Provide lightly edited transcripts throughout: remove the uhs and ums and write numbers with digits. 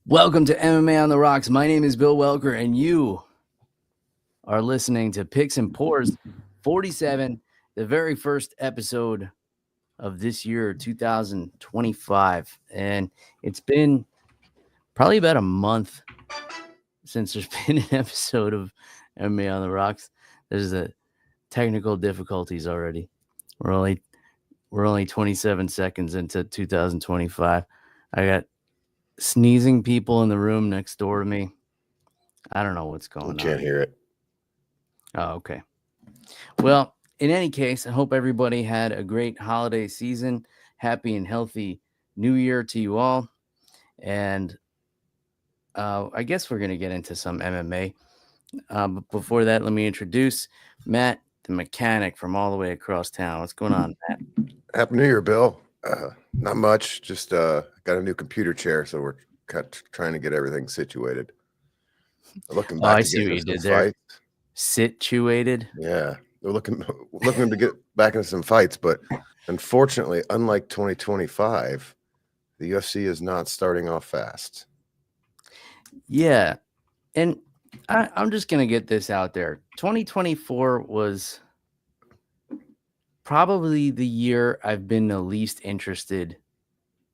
Welcome to MMA on the Rocks. My name is Bill Welker, and you are listening to Picks and Pours 47, the very first episode of this year, 2025. And it's been probably about a month since there's been an episode of MMA on the Rocks. There's the technical difficulties already. We're only 27 seconds into 2025. I got sneezing people in the room next door to me. I don't know what's going on. Can't hear it. Oh, okay. Well, in any case, I hope everybody had a great holiday season. Happy and healthy New Year to you all. And I guess we're going to get into some MMA. But before that, let me introduce Matt, the mechanic from all the way across town. What's going on, Matt? Happy New Year, Bill. Not much. Just got a new computer chair, so we're trying to get everything situated. Looking back, I see what you did there. Situated. Yeah, we're looking to get back into some fights, but unfortunately, unlike 2025, the UFC is not starting off fast. Yeah, and I'm just gonna get this out there. 2024 was probably the year I've been the least interested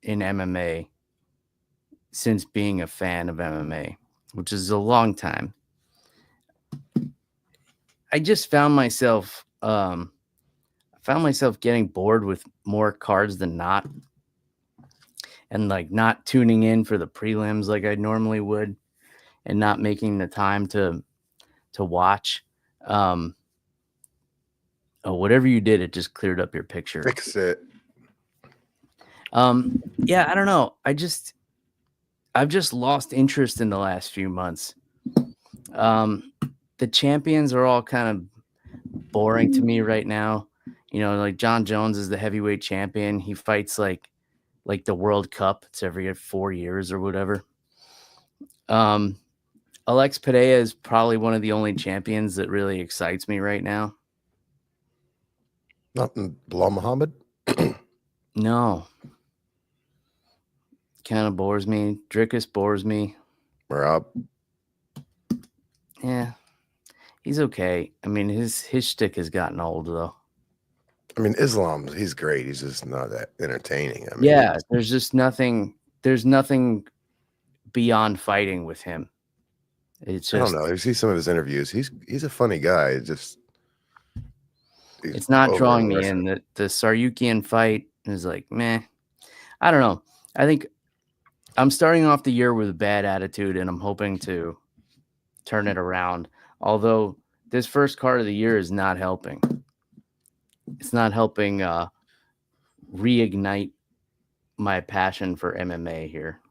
in MMA since being a fan of MMA, which is a long time. I just found myself getting bored with more cards than not, and like not tuning in for the prelims like I normally would, and not making the time to watch. Whatever you did, it just cleared up your picture. Fix it. Yeah, I don't know. I've just lost interest in the last few months. The champions are all kind of boring to me right now. You know, like John Jones is the heavyweight champion. He fights like the World Cup. It's every 4 years or whatever. Alex Padilla is probably one of the only champions that really excites me right now. Nothing. Bilal Muhammad? No. Kind of bores me. Drickus bores me. Rob? Yeah. He's okay. I mean, his shtick has gotten old, though. I mean, Islam, he's great. He's just not that entertaining. I mean, yeah, there's just nothing. There's nothing beyond fighting with him. It's just, I don't know. You see some of his interviews. He's a funny guy. It's not drawing me in. The Saryukian fight is like, meh. I don't know. I think I'm starting off the year with a bad attitude, and I'm hoping to turn it around. Although this first card of the year is not helping. It's not helping reignite my passion for MMA here.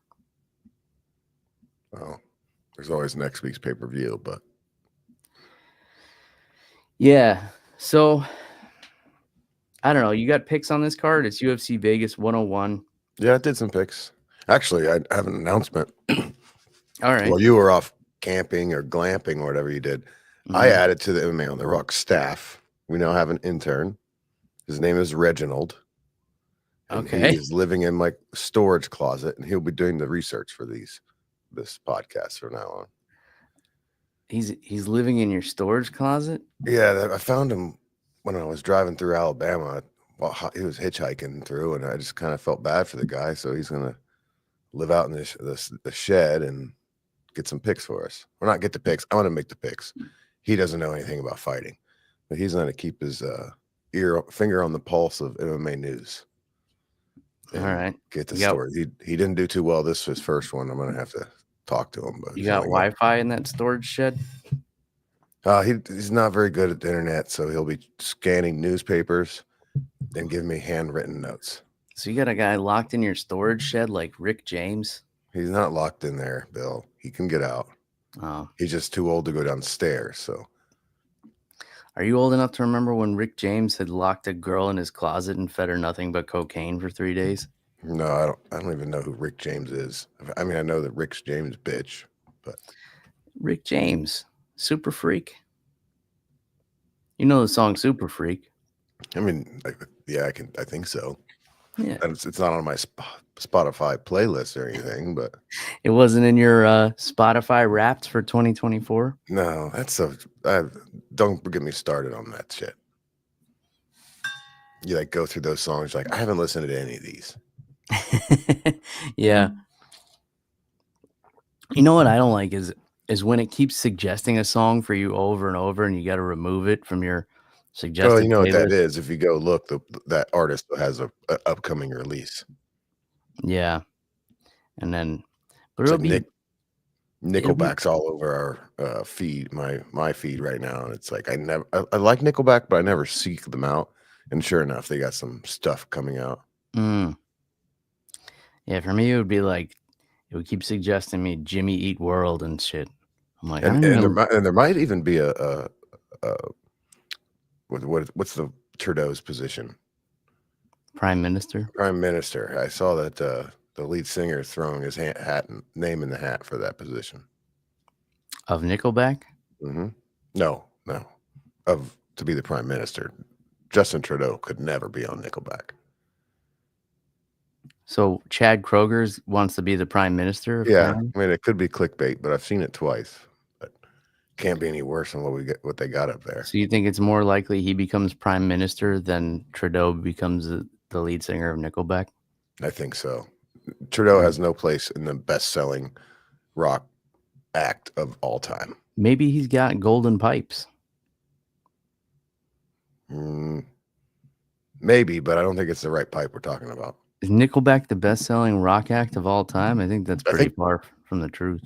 Well, there's always next week's pay-per-view, but yeah. So I don't know. You got picks on this card? It's UFC Vegas 101. Yeah, I did some picks. Actually, I have an announcement. All right. Well, you were off camping or glamping or whatever you did. Mm-hmm. I added to the MMA on the Rock staff. We now have an intern. His name is Reginald. Okay. He's living in my storage closet, and he'll be doing the research for this podcast from now on. He's living in your storage closet? Yeah, I found him when I was driving through Alabama. Well, he was hitchhiking through, and I just kind of felt bad for the guy. So he's gonna live out in the shed and get some picks for us. Or not get the picks. I want to make the picks. He doesn't know anything about fighting, but he's going to keep his finger on the pulse of MMA news. All right. Get the story. He didn't do too well. This was his first one. I'm going to have to talk to him. But you got Wi-Fi in that storage shed? He's not very good at the internet, so he'll be scanning newspapers and giving me handwritten notes. So you got a guy locked in your storage shed like Rick James? He's not locked in there, Bill. He can get out. Oh. He's just too old to go downstairs. So, are you old enough to remember when Rick James had locked a girl in his closet and fed her nothing but cocaine for 3 days? No, I don't even know who Rick James is. I mean, I know that Rick's James bitch, but Rick James, Super Freak. You know the song Super Freak? I mean, yeah, I think so. Yeah. And it's not on my Spotify playlist or anything, but It wasn't in your Spotify Wrapped for 2024? no, don't get me started on that shit. You like go through those songs, like I haven't listened to any of these. Yeah. You know what I don't like is when it keeps suggesting a song for you over and over, and you got to remove it from your Well, suggested you know what that playlist. is. If you go look, that artist has a upcoming release. Yeah, and then, but It's it'll like be Nickelback's all over our feed, my feed right now, and it's like I like Nickelback, but I never seek them out. And sure enough, they got some stuff coming out. Yeah, for me it would be like it would keep suggesting me Jimmy Eat World and shit. I'm like, I And don't even there might even be what's the Trudeau's position? Prime Minister Prime Minister. I saw that the lead singer is throwing his name in the hat for that position. of Nickelback. No, to be the prime minister. Justin Trudeau could never be on Nickelback. So Chad Kroger wants to be the prime minister of Yeah, Canada? I mean it could be clickbait, but I've seen it twice. But can't be any worse than what they got up there. So you think it's more likely he becomes prime minister than Trudeau becomes the lead singer of Nickelback? I think so. Trudeau has no place in the best-selling rock act of all time. Maybe he's got golden pipes. Maybe, but I don't think it's the right pipe we're talking about. Is Nickelback the best-selling rock act of all time? I think that's pretty far from the truth.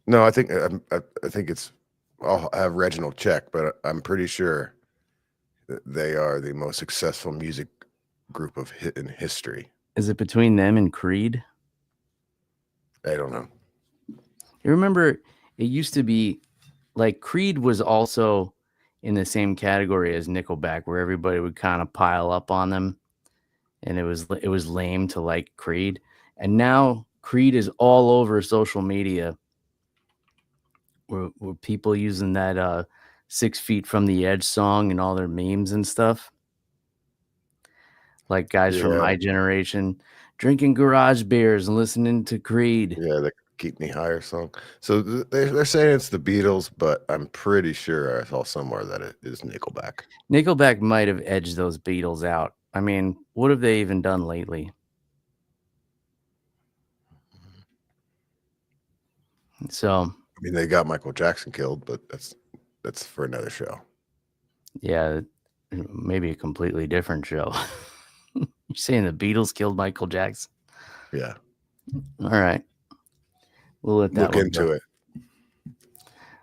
No, I think it's. I'll have Reginald check, but I'm pretty sure that they are the most successful music group in history. Is it between them and Creed? I don't know. You remember it used to be like Creed was also in the same category as Nickelback, where everybody would kind of pile up on them, and it was lame to like Creed. And now Creed is all over social media, where people using that 6 Feet from the Edge song and all their memes and stuff. Like guys from my generation drinking garage beers and listening to Creed. Yeah, the Keep Me Higher song. So they're saying it's the Beatles, but I'm pretty sure I saw somewhere that it is Nickelback. Nickelback might have edged those Beatles out. I mean, what have they even done lately? So, I mean, they got Michael Jackson killed, but that's for another show. Yeah, maybe a completely different show. You're saying the Beatles killed Michael Jackson? Yeah. All right. We'll let that look into it.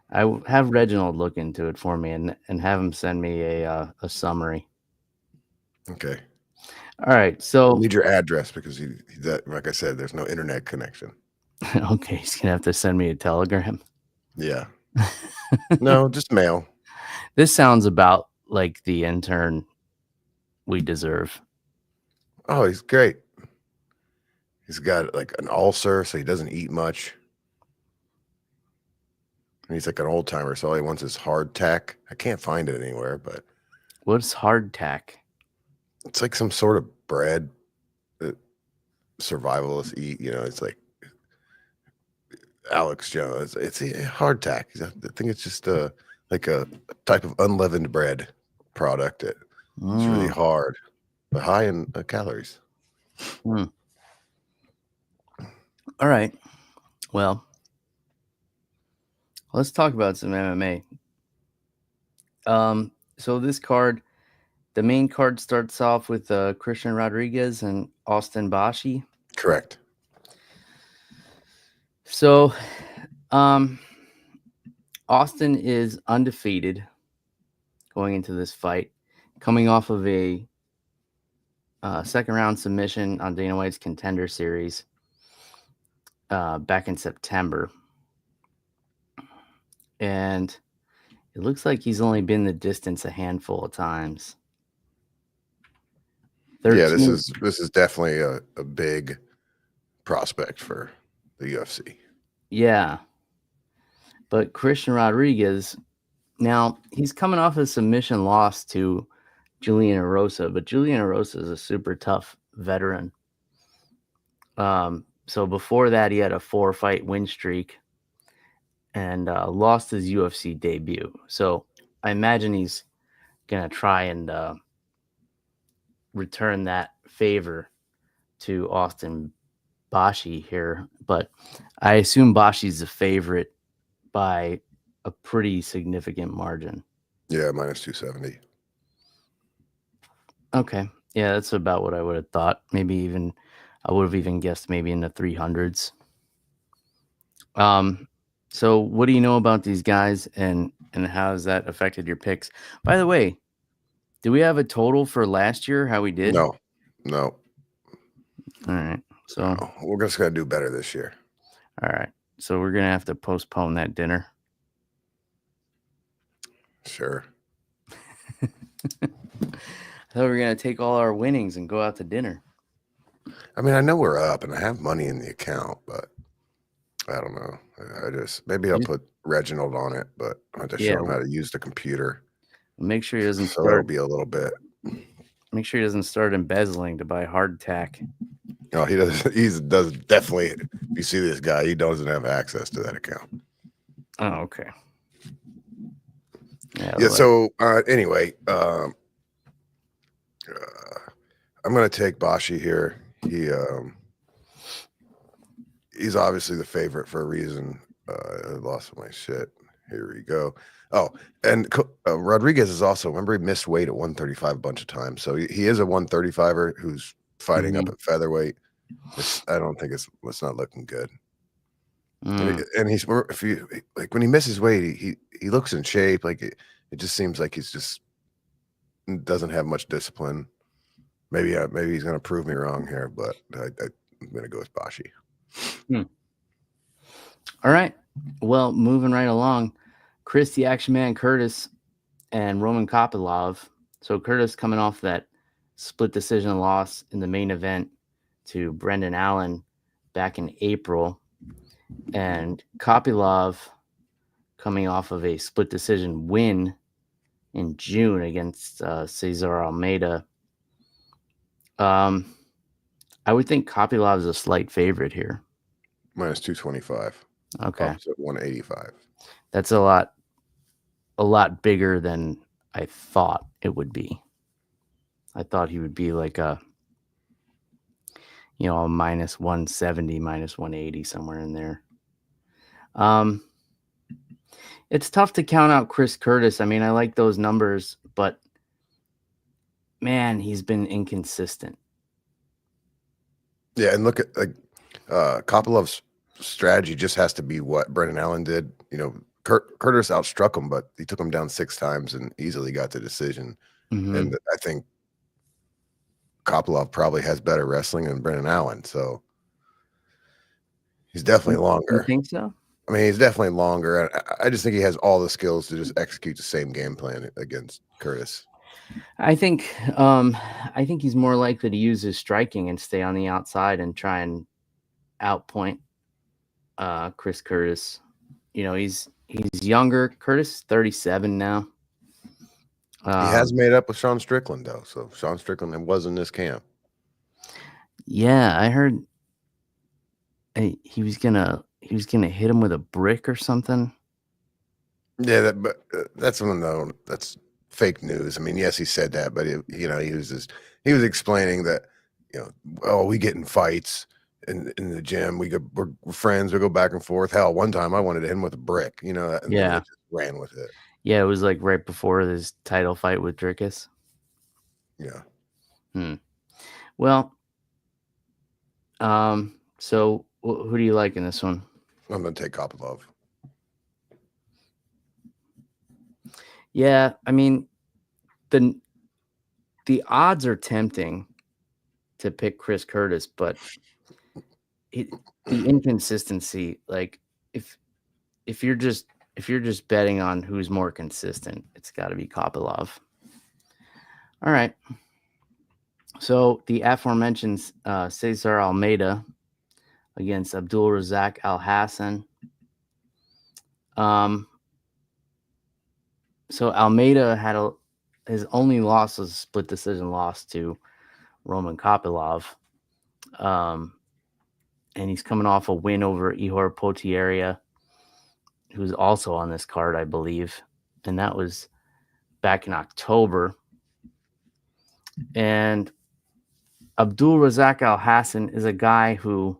I have Reginald look into it for me and have him send me a summary. Okay. All right. So I need your address because like I said, there's no internet connection. Okay, he's gonna have to send me a telegram. Yeah. No, just mail. This sounds about like the intern we deserve. Oh, he's great. He's got like an ulcer, so he doesn't eat much. And he's like an old timer, so all he wants is hardtack. I can't find it anywhere, but what's hardtack? It's like some sort of bread that survivalists eat. You know, it's like Alex Jones. It's a hardtack. I think it's just like a type of unleavened bread product. It's really hard, but high in calories. All right. Well, let's talk about some MMA. So this card, the main card starts off with Christian Rodriguez and Austin Bashi. Correct. So, Austin is undefeated going into this fight, coming off of a second round submission on Dana White's Contender Series back in September. And it looks like he's only been the distance a handful of times. 13. Yeah, this is definitely a big prospect for the UFC. Yeah. But Christian Rodriguez, now he's coming off a submission loss to Julian Erosa, but Julian Erosa is a super tough veteran. So before that, he had a 4-fight win streak and lost his UFC debut. So I imagine he's gonna try and return that favor to Austin Bashi here, but I assume Bashi's the favorite by a pretty significant margin. Yeah, minus 270. Okay. Yeah, that's about what I would have thought. Maybe even I would have even guessed maybe in the 300s. So what do you know about these guys and how has that affected your picks? By the way, do we have a total for last year? How we did? No. All right. So No. We're just gonna do better this year. all right. So we're gonna have to postpone that dinner. Sure. I thought we were gonna take all our winnings and go out to dinner. I mean, I know we're up and I have money in the account, but I don't know. Maybe I'll put Reginald on it, but I have to show him how to use the computer. Make sure he doesn't so it'll be a little bit. Make sure he doesn't start embezzling to buy hardtack. No, he doesn't. He does definitely. If you see this guy, he doesn't have access to that account. Oh, okay. Yeah. So anyway, I'm gonna take Bashi here. He's obviously the favorite for a reason. I lost my shit. Here we go. Oh, and Rodriguez is also, remember, he missed weight at 135 a bunch of times. So he is a 135er who's fighting up at featherweight. I don't think it's not looking good. And he's, if you like, when he misses weight, he looks in shape. Like it just seems like he's just doesn't have much discipline. Maybe he's going to prove me wrong here, but I'm going to go with Bashi. All right. Well, moving right along, Chris the Action Man Curtis and Roman Kopylov. So Curtis coming off that split decision loss in the main event to Brendan Allen back in April, and Kopylov coming off of a split decision win in June against Cesar Almeida. I would think Kopylov is a slight favorite here. Minus 225. Okay. At 185. That's a lot bigger than I thought it would be. I thought he would be like a minus 170, minus 180, somewhere in there. It's tough to count out Chris Curtis. I mean, I like those numbers, but man, he's been inconsistent. Yeah, and look at Kopylov's strategy just has to be what Brendan Allen did. Curtis outstruck him, but he took him down 6 times and easily got the decision. And I think Kopylov probably has better wrestling than Brendan Allen, so he's definitely longer. You think so? I mean, he's definitely longer. I just think he has all the skills to just execute the same game plan against Curtis. I think he's more likely to use his striking and stay on the outside and try and outpoint Chris Curtis. He's younger. Curtis is 37 now. He has made up with Sean Strickland though, so Sean Strickland was in this camp. Yeah, I heard he was gonna hit him with a brick or something. Yeah, that's that's fake news. I mean, yes, he said that, but he was explaining that we get in fights in the gym. We're friends. We go back and forth. Hell, one time I wanted to hit him with a brick. And yeah, just ran with it. Yeah, it was like right before his title fight with Dricus. Yeah. Well, so who do you like in this one? I'm going to take Kopylov. Yeah, I mean, the odds are tempting to pick Chris Curtis, but the inconsistency, like if you're just betting on who's more consistent, it's got to be Kopylov. All right. So the aforementioned Cesar Almeida against Abdul Razak Al Hassan. So Almeida had his only loss was a split decision loss to Roman Kopylov. And he's coming off a win over Ihor Potieria, who's also on this card, I believe. And that was back in October. And Abdul Razak Al Hassan is a guy who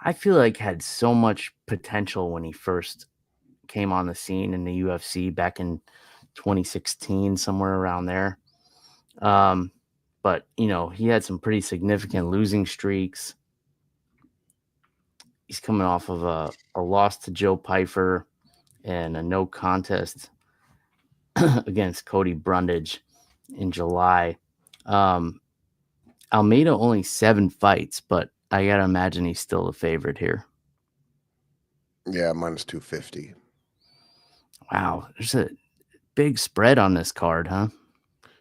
I feel like had so much potential when he first came on the scene in the UFC back in 2016, somewhere around there. But, he had some pretty significant losing streaks. He's coming off of a loss to Joe Pyfer and a no contest against Cody Brundage in July. Almeida only 7 fights, but I got to imagine he's still the favorite here. Yeah, minus 250. Wow, there's a big spread on this card, huh?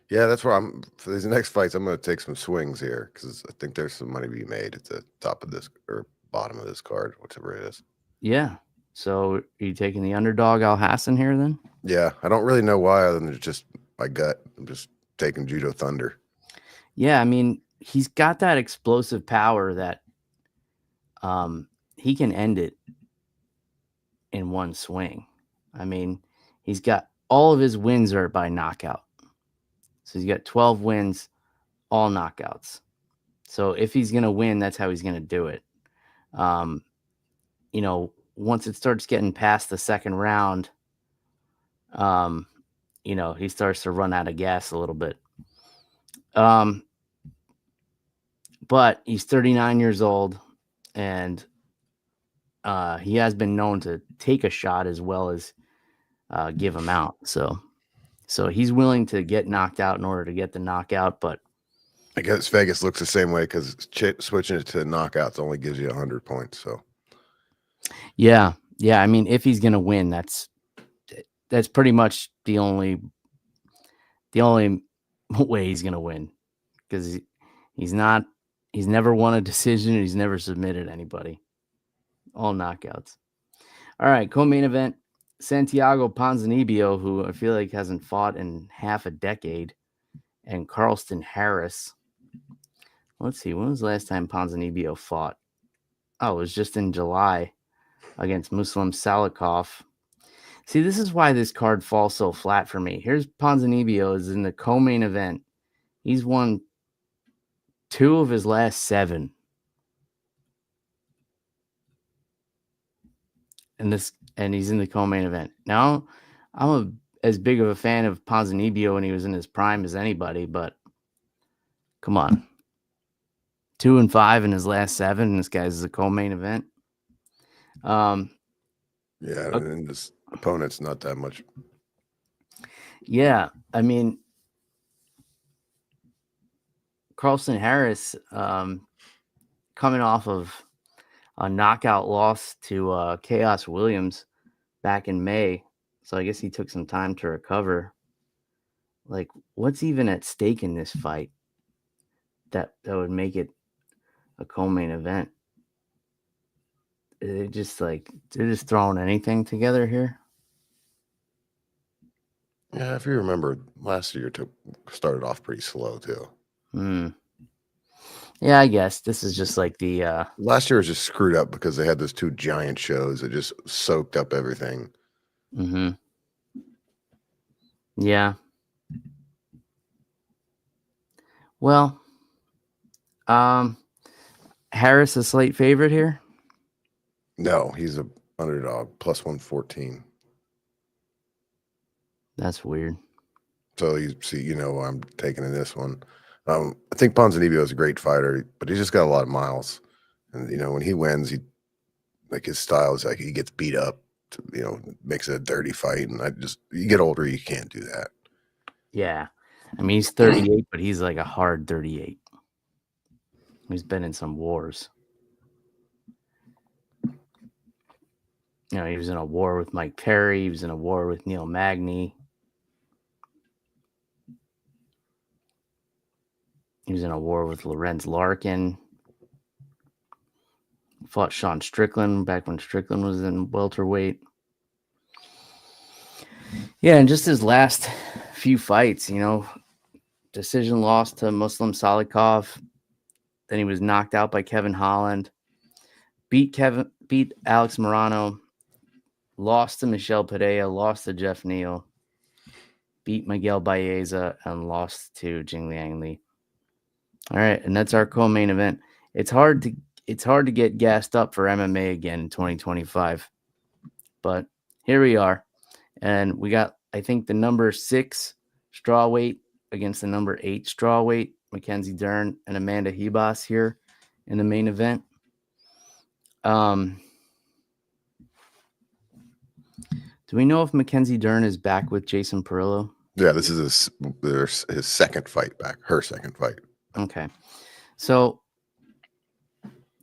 Yeah, that's where for these next fights, I'm going to take some swings here because I think there's some money to be made at the top of this or bottom of this card, whichever it is. Yeah. So are you taking the underdog Al Hassan here then? Yeah, I don't really know why other than just my gut. I'm just taking Judo Thunder. Yeah, I mean, he's got that explosive power that he can end it in one swing. I mean, he's got all of his wins are by knockout. So he's got 12 wins, all knockouts. So if he's going to win, that's how he's going to do it. Once it starts getting past the second round, he starts to run out of gas a little bit. But he's 39 years old, and he has been known to take a shot as well as give him out. So he's willing to get knocked out in order to get the knockout. But I guess Vegas looks the same way because switching it to knockouts only gives you 100 points. So yeah. I mean, if he's gonna win, that's pretty much the only way he's gonna win, because he's never won a decision. He's never submitted anybody. All knockouts. All right, co-main event: Santiago Ponzinibbio, who I feel like hasn't fought in half a decade, and Carlston Harris. Let's see, when was the last time Ponzinibbio fought? Oh, it was just in July against Muslim Salikov. See, this is why this card falls so flat for me. Here's Ponzinibbio is in the co-main event. He's won 2 of his last 7. And he's in the co-main event. Now, I'm as big of a fan of Ponzinibbio when he was in his prime as anybody, but come on. 2-5 in his last 7, and this guy's a co-main event. Yeah, and this opponent's not that much. Yeah, I mean, Carlston Harris coming off of a knockout loss to Chaos Williams back in May. So I guess he took some time to recover. Like, what's even at stake in this fight that would make it a co-main event? They're just throwing anything together here. Yeah, if you remember, last year started off pretty slow too. Yeah, I guess this is just like the last year was just screwed up because they had those 2 giant shows that just soaked up everything. Mm-hmm. Yeah. Well, Harris a slight favorite here? No, he's a underdog, plus 114. That's weird. So you see, I'm taking in this one. I think Ponzinibbio is a great fighter, but he's just got a lot of miles. And, when he wins, his style is like he gets beat up, makes it a dirty fight. And you get older, you can't do that. Yeah. I mean, he's 38, but he's like a hard 38. He's been in some wars. He was in a war with Mike Perry. He was in a war with Neil Magny. He was in a war with Lorenz Larkin. Fought Sean Strickland back when Strickland was in welterweight. Yeah, and just his last few fights, decision loss to Muslim Salikov. Then he was knocked out by Kevin Holland. Beat Alex Morano. Lost to Michelle Pereira. Lost to Jeff Neal. Beat Miguel Baeza and lost to Jingliang Li. All right, and that's our co-main event. It's hard to get gassed up for MMA again in 2025, but here we are, and we got, I think, the number 6 strawweight against the number 8 strawweight, Mackenzie Dern and Amanda Ribas here in the main event. Do we know if Mackenzie Dern is back with Jason Perillo? Yeah, this is his second fight back, her second fight. Okay. So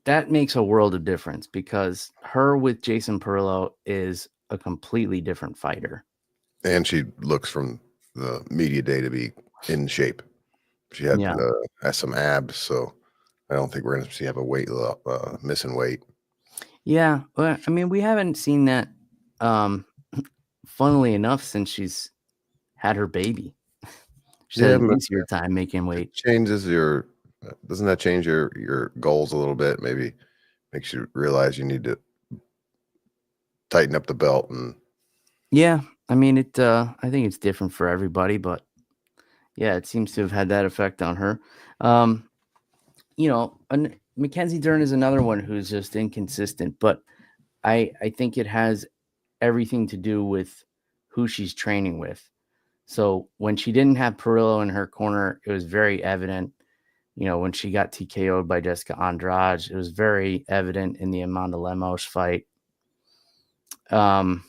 that makes a world of difference because her with Jason Perillo is a completely different fighter. And she looks from the media day to be in shape. She has some abs, so I don't think we're going to have a weight missing weight. Yeah, well, I mean, we haven't seen that, funnily enough, since she's had her baby. She's had an easier time making weight. Doesn't that change your goals a little bit? Maybe makes you realize you need to tighten up the belt. And yeah, I mean, I think it's different for everybody, but yeah, it seems to have had that effect on her. Mackenzie Dern is another one who's just inconsistent, but I think it has everything to do with who she's training with. So when she didn't have Perillo in her corner, it was very evident. When she got TKO'd by Jessica Andrade, it was very evident in the Amanda Lemos fight. But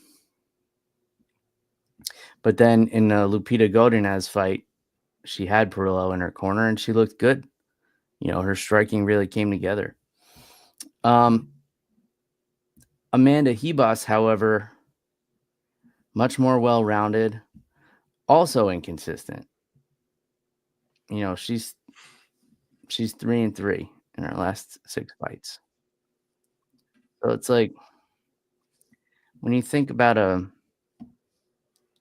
then in the Lupita Godinez fight, she had Perillo in her corner and she looked good. Her striking really came together. Amanda Ribas, however, much more well-rounded, also inconsistent. She's 3-3 in her last 6 fights. So it's like when you think about a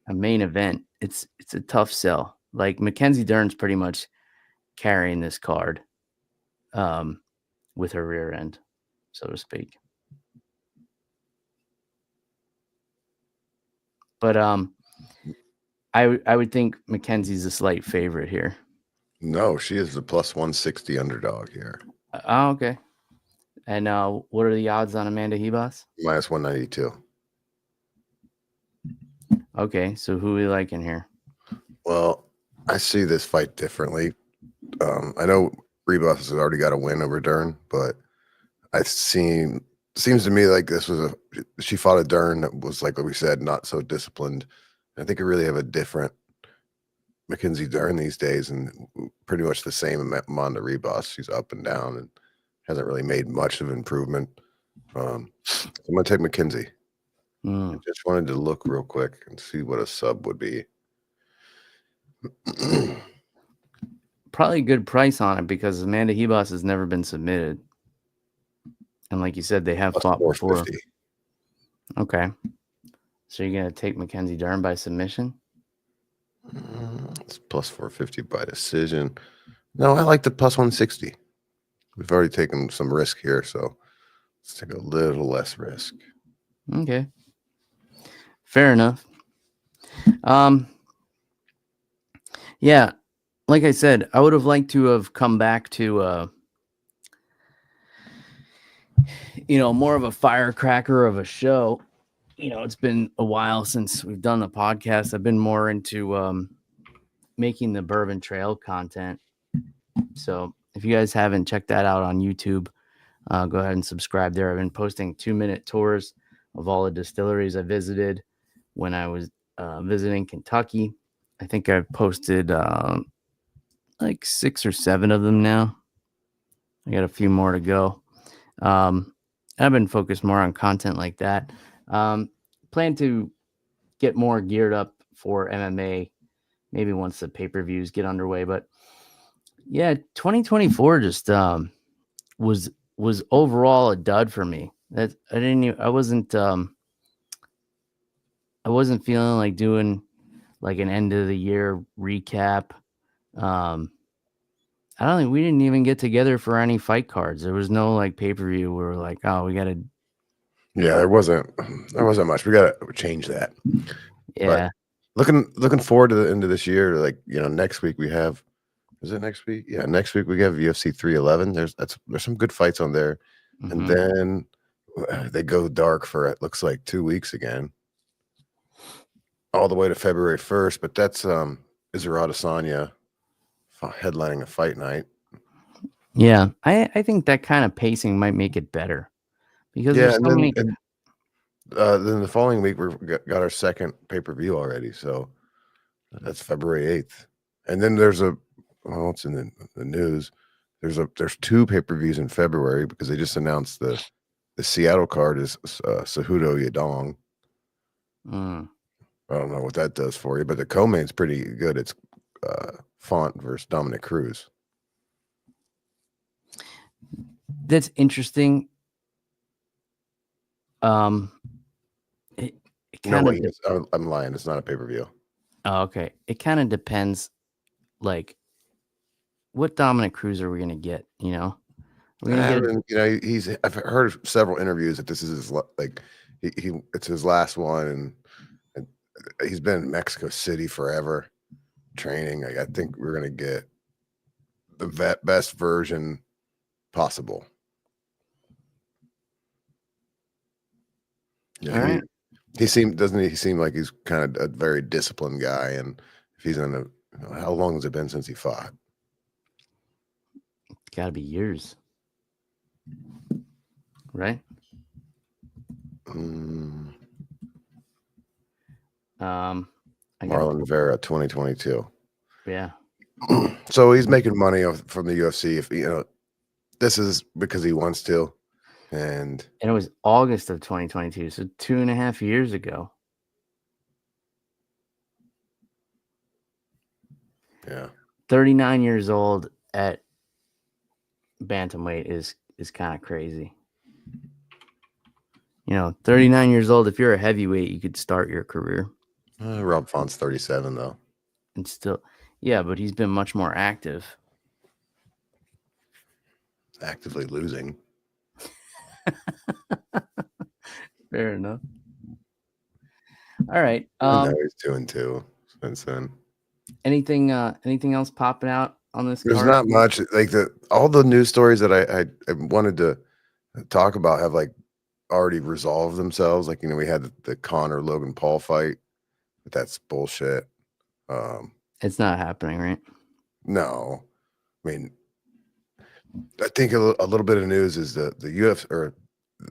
main event, it's a tough sell. Like Mackenzie Dern's pretty much carrying this card with her rear end, so to speak. But I would think Mackenzie's a slight favorite here. No, she is the plus 160 underdog here. Oh, okay. And what are the odds on Amanda Ribas? Minus 192. Okay, so who are we liking here? Well, I see this fight differently. I know Ribas has already got a win over Dern, but seems to me like she fought a Dern that was, like we said, not so disciplined. I think I really have a different Mackenzie Dern these days, and pretty much the same Amanda Ribas. She's up and down and hasn't really made much of improvement. I'm going to take Mackenzie. I just wanted to look real quick and see what a sub would be. Probably a good price on it because Amanda Ribas has never been submitted. And like you said, they have fought before. Okay. So you're going to take Mackenzie Dern by submission? It's plus 450 by decision. No, I like the plus 160. We've already taken some risk here, so let's take a little less risk. Okay. Fair enough. Yeah, like I said, I would have liked to have come back to more of a firecracker of a show. It's been a while since we've done the podcast. I've been more into making the Bourbon Trail content. So if you guys haven't checked that out on YouTube, go ahead and subscribe there. I've been posting 2-minute tours of all the distilleries I visited when I was visiting Kentucky. I think I've posted like 6 or 7 of them now. I got a few more to go. I've been focused more on content like that. Plan to get more geared up for MMA maybe once the pay-per-views get underway. But yeah, 2024 just was overall a dud for me. That I wasn't feeling like doing like an end of the year recap. I don't think we didn't even get together for any fight cards. There was no like pay-per-view where we're like, oh, we gotta. Yeah, there wasn't much. We gotta change that. Yeah. But looking forward to the end of this year. Like, next week we have. Is it next week? Yeah, next week we have UFC 311. There's some good fights on there, and then they go dark for it looks like 2 weeks again, all the way to February 1st. But that's Israel Adesanya headlining a fight night. Yeah, I think that kind of pacing might make it better because there's so many. And then the following week we got our second pay-per-view already, so that's February 8th. And then there's it's in the news. There's 2 pay-per-views in February because they just announced the Seattle card is Cejudo Yadong. I don't know what that does for you, but the co-main's pretty good. It's Font versus Dominic Cruz. That's interesting. I'm lying. It's not a pay-per-view. Oh, okay. It kind of depends, like, what Dominic Cruz are we gonna get? We're gonna get. I've heard several interviews that this is his it's his last one, and he's been in Mexico City forever training. I think we're gonna get the best version possible. All right. Doesn't he seem like he's kind of a very disciplined guy? And if he's how long has it been since he fought? It's got to be years, right? Marlon Vera, 2022. Yeah. So he's making money from the UFC. If this is because he wants to. And it was August of 2022, so 2.5 years ago. Yeah. 39 years old at bantamweight is kind of crazy. 39 years old, if you're a heavyweight, you could start your career. Rob Font's 37 though. And still, yeah, but he's been much more active. Actively losing. Fair enough. All right. He's 2-2 since then. Anything else popping out on this There's card? not much. Like all the news stories that I wanted to talk about have like already resolved themselves. Like, we had the Conor Logan Paul fight, but that's bullshit. It's not happening, right? No. I mean, I think a little bit of news is the UFC or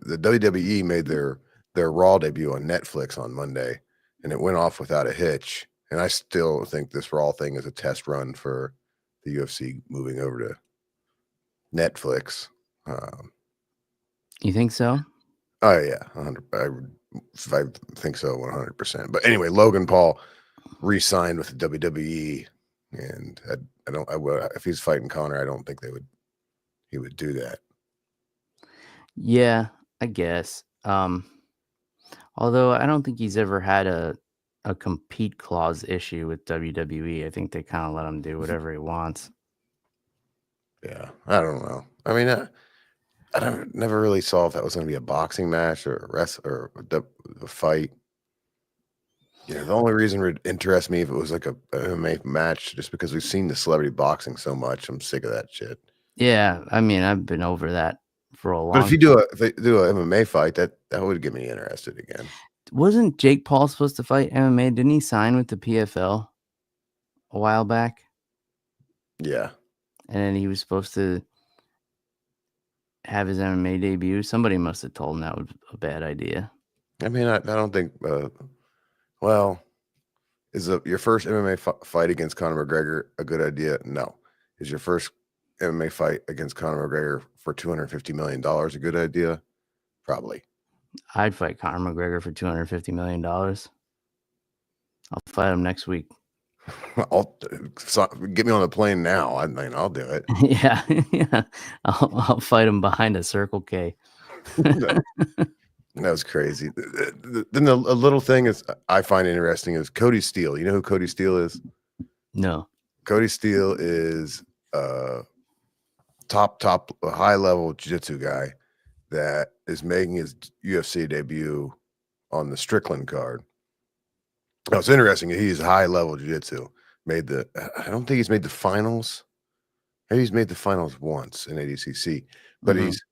the WWE made their Raw debut on Netflix on Monday, and it went off without a hitch. And I still think this Raw thing is a test run for the UFC moving over to Netflix. You think so? Oh yeah, 100. I think so, 100%. But anyway, Logan Paul re-signed with the WWE, and if he's fighting Conor, I don't think he would do that. Yeah, I guess. Although I don't think he's ever had a compete clause issue with WWE. I think they kind of let him do whatever he wants. Yeah, I don't know. I mean, I never really saw if that was going to be a boxing match or a fight. The only reason it would interest me if it was like a MMA match, just because we've seen the celebrity boxing so much. I'm sick of that shit. Yeah, I mean, I've been over that for a long time. But if they do an MMA fight, that would get me interested again. Wasn't Jake Paul supposed to fight MMA? Didn't he sign with the PFL a while back? Yeah. And then he was supposed to have his MMA debut. Somebody must have told him that was a bad idea. I mean, I don't think. Is your first MMA fight against Conor McGregor a good idea? No. Is your first MMA fight against Conor McGregor for $250 million a good idea? Probably. I'd fight Conor McGregor for $250 million. I'll fight him next week. Get me on the plane now. I mean, I'll do it. Yeah. I'll fight him behind a Circle K. That was crazy. Then a little thing I find interesting is Cody Steele. You know who Cody Steele is? No. Cody Steele is top high level jiu-jitsu guy that is making his UFC debut on the Strickland card. Now it's interesting. He's high level jiu-jitsu. I don't think he's made the finals. Maybe he's made the finals once in ADCC, but he's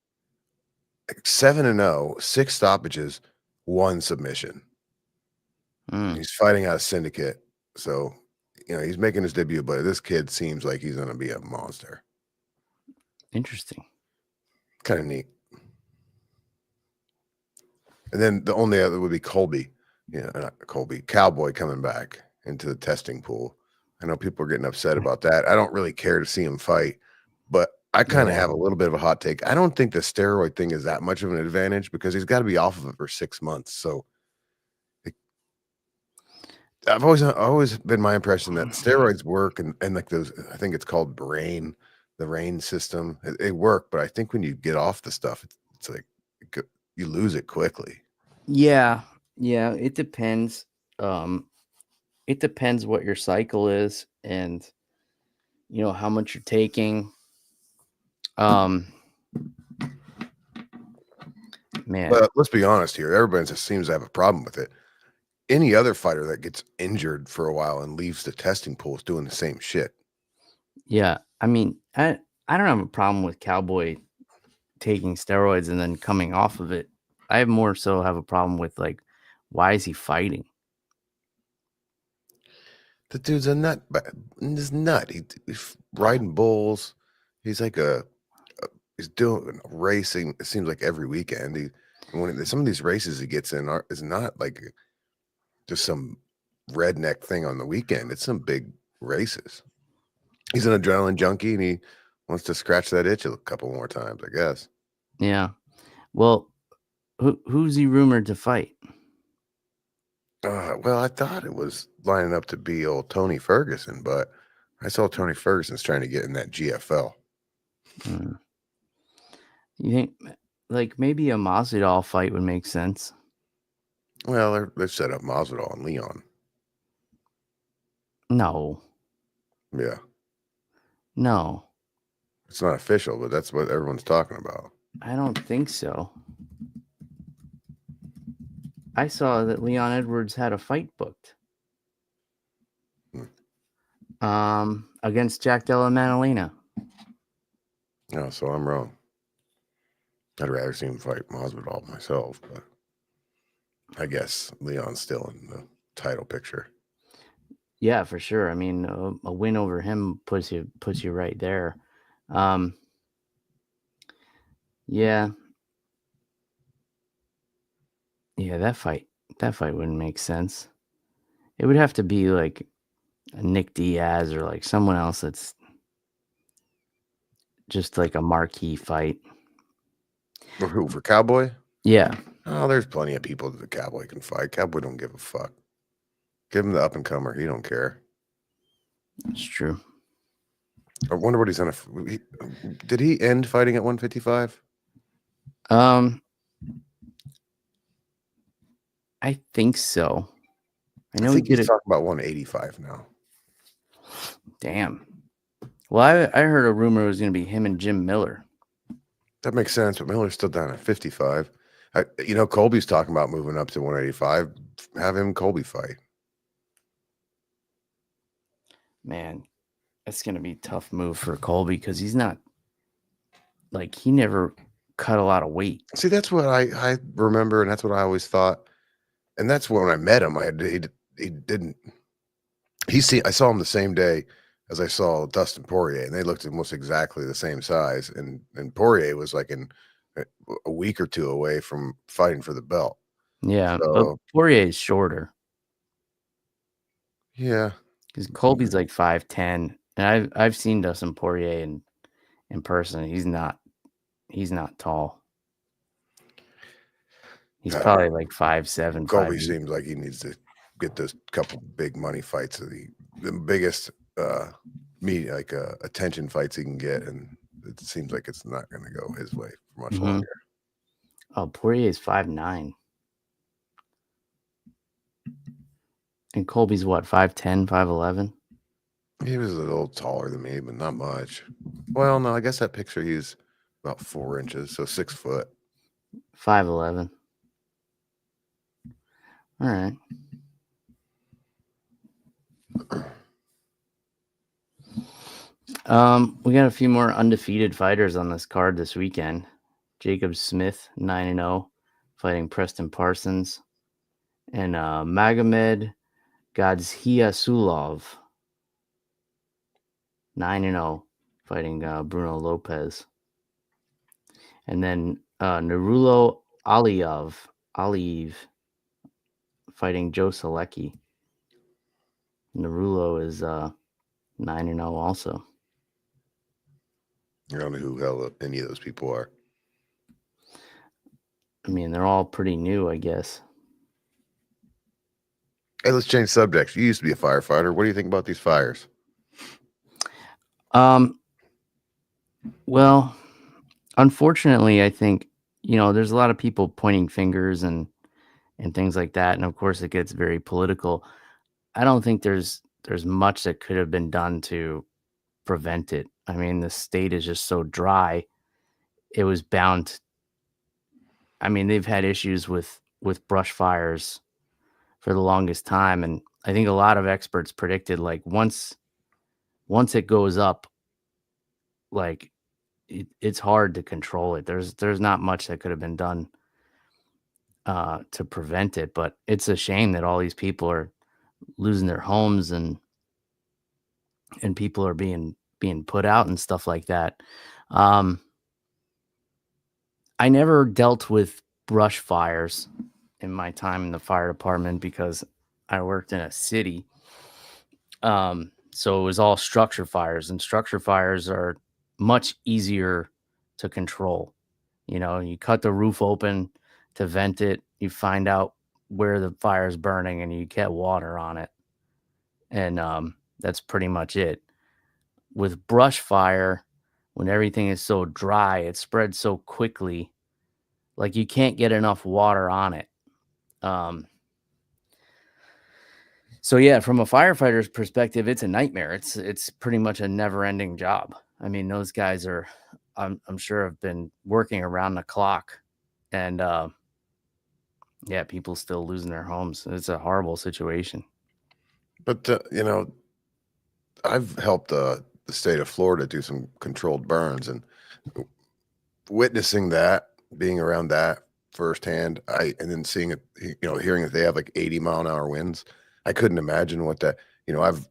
7-0, 6 stoppages, 1 submission. He's fighting out of Syndicate, so he's making his debut. But this kid seems like he's going to be a monster. Interesting. Kind of neat. And then the only other would be Colby. Not Colby, Cowboy coming back into the testing pool. I know people are getting upset about that. I don't really care to see him fight, but I kind of have a little bit of a hot take. I don't think the steroid thing is that much of an advantage because he's got to be off of it for 6 months. So I've always been my impression that steroids work and like those, I think it's called the RAIN system. They work, but I think when you get off the stuff, it's like you lose it quickly. Yeah, it depends. It depends what your cycle is and how much you're taking. Man, but let's be honest here. Everybody just seems to have a problem with it. Any other fighter that gets injured for a while and leaves the testing pool is doing the same shit. Yeah, I mean, I don't have a problem with Cowboy taking steroids and then coming off of it. I more so have a problem with why is he fighting? The dude's a nut. He's nut. He's riding bulls. He's like he's doing racing. It seems like every weekend. Some of these races he gets in is not like just some redneck thing on the weekend. It's some big races. He's an adrenaline junkie and he wants to scratch that itch a couple more times, I guess. Yeah. Well, who's he rumored to fight? Well, I thought it was lining up to be old Tony Ferguson, but I saw Tony Ferguson's trying to get in that GFL. You think maybe a Masvidal fight would make sense? Well, they've set up Masvidal and Leon. No. Yeah. No. It's not official, but that's what everyone's talking about. I don't think so. I saw that Leon Edwards had a fight booked. Against Jack Della Maddalena. No, so I'm wrong. I'd rather see him fight Masvidal myself, but I guess Leon's still in the title picture. Yeah, for sure. I mean, a win over him puts you right there. Yeah. Yeah, that fight wouldn't make sense. It would have to be like a Nick Diaz or like someone else that's just like a marquee fight. For who? For Cowboy? Yeah. Oh, there's plenty of people that the Cowboy can fight. Cowboy don't give a fuck. Give him the up and comer. He don't care. It's true. I wonder what he's on. Did he end fighting at 155? I think so. I know he's talking about 185 now. Damn. Well, I heard a rumor it was going to be him and Jim Miller. That makes sense, but Miller's still down at 55. Colby's talking about moving up to 185. Have him Colby fight. Man, that's going to be a tough move for Colby because he's not he never cut a lot of weight. See, that's what I remember, and that's what I always thought. And that's when I met him. He didn't. I saw him the same day as I saw Dustin Poirier, and they looked almost exactly the same size. And Poirier was like in a week or two away from fighting for the belt. Yeah, but Poirier is shorter. Yeah, because Colby's like 5'10", and I've seen Dustin Poirier in person. He's not tall. He's probably like 5'7". Colby seems like he needs to get those couple big money fights, the biggest attention fights he can get, and it seems like it's not going to go his way for much longer. Oh, Poirier is 5'9". And Colby's what, 5'10", 5'11"? He was a little taller than me, but not much. Well, no, I guess that picture he's about 4 inches, so 6 foot. 5'11". All right. We got a few more undefeated fighters on this card this weekend. Jacob Smith, 9-0, fighting Preston Parsons, and Magomed Gadzhiasulov, 9-0, fighting Bruno Lopez. And then Narulo Aliyev, fighting Joe Selecki. Narulo is 9-0 also. I don't know who the hell any of those people are. I mean, they're all pretty new, I guess. Hey, let's change subjects. You used to be a firefighter. What do you think about these fires? Well, unfortunately, I think, there's a lot of people pointing fingers and things like that. And of course, it gets very political. I don't think there's much that could have been done to prevent it. I mean, the state is just so dry. It was bound. I mean, they've had issues with brush fires for the longest time. And I think a lot of experts predicted, like, once it goes up, like, it's hard to control it. There's not much that could have been done to prevent it, but it's a shame that all these people are losing their homes and people are being put out and stuff like that. I never dealt with brush fires in my time in the fire department because I worked in a city. So it was all structure fires, and structure fires are much easier to control. You cut the roof open to vent it, you find out where the fire is burning, and you get water on it. And that's pretty much it. With brush fire, when everything is so dry, it spreads so quickly, like you can't get enough water on it. So yeah, from a firefighter's perspective, it's a nightmare. It's pretty much a never-ending job. I mean, those guys are, I'm sure, have been working around the clock, and yeah, people still losing their homes. It's a horrible situation. But I've helped the state of Florida do some controlled burns, and witnessing that, being around that firsthand, and then seeing it, hearing that they have like 80-mile-an-hour winds. I couldn't imagine what that. I've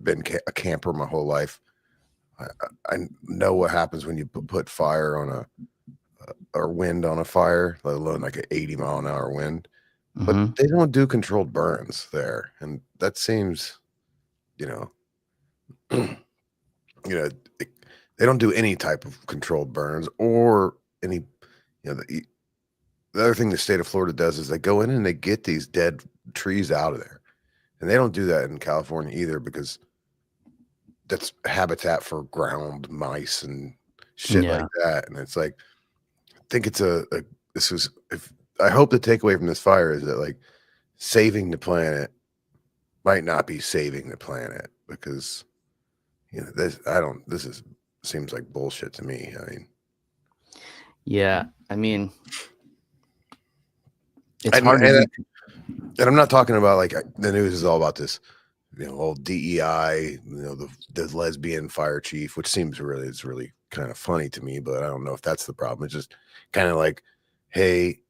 been a camper my whole life. I know what happens when you put fire on or wind on a fire, let alone like an 80-mile-an-hour wind. But they don't do controlled burns there, and that seems, they don't do any type of controlled burns or any, the other thing the state of Florida does is they go in and they get these dead trees out of there. And they don't do that in California either, because that's habitat for ground mice and shit like that. And it's like, I think it's I hope the takeaway from this fire is that, like, saving the planet might not be saving the planet, because this seems like bullshit to me. I mean, yeah, I mean, it's and, hard to and I'm not talking about like the news is all about this, old DEI, the lesbian fire chief, which seems it's really kind of funny to me, but I don't know if that's the problem. It's just kind of like, hey,